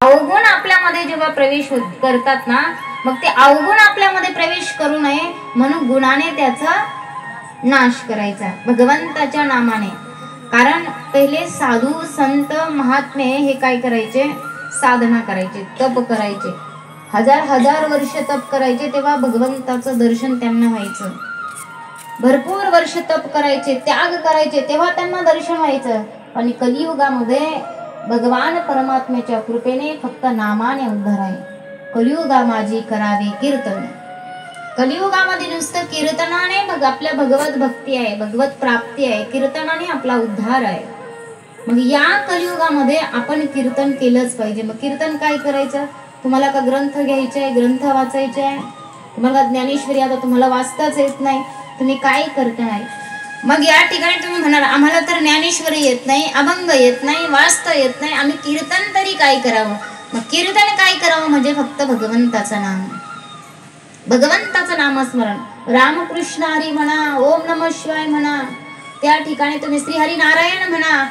अवगुण आपल्यामध्ये जेव्हा प्रवेश करतात ना, मग ते अवगुण आपल्यामध्ये प्रवेश करू नये म्हणून गुणाने त्याचा नाश करायचा भगवंताच्या नामाने. कारण पहिले साधू संत महात्मे हे काय करायचे, साधना करायचे, तप करायचे, हजार हजार वर्ष तप करायचे, तेव्हा भगवंताचं दर्शन त्यांना व्हायचं. भरपूर वर्ष तप करायचे, त्याग करायचे, तेव्हा त्यांना दर्शन व्हायचं. आणि कलियुगामध्ये भगवान परमात्म्याच्या कृपेने फक्त नामाने उद्धार आहे. कलियुगा माझी करावे कीर्तन. कलियुगामध्ये नुसतं कीर्तनाने आपल्या भगवत भक्ती आहे, भगवत प्राप्ती आहे, कीर्तनाने आपला उद्धार आहे. मग या कलियुगामध्ये आपण कीर्तन केलंच पाहिजे. मग कीर्तन काय करायचं, तुम्हाला का ग्रंथ घ्यायचे आहे, ग्रंथ वाचायचे आहे, तुम्हाला ज्ञानेश्वरी आता तुम्हाला वाचताच येत नाही, तुम्ही काय करताय. मग या ठिकाणी तुम्ही म्हणाल आम्हाला तर ज्ञानेश्वरी येत नाही, अभंग येत नाही, वाचता येत नाही, आम्ही कीर्तन तरी काय करावं. मग कीर्तन काय करावं म्हणजे फक्त भगवंताचं नाम, भगवंताचं नामस्मरण, रामकृष्ण हरी म्हणा, ओम नमः शिवाय म्हणा, त्या ठिकाणी तुम्ही श्री हरी नारायण म्हणा.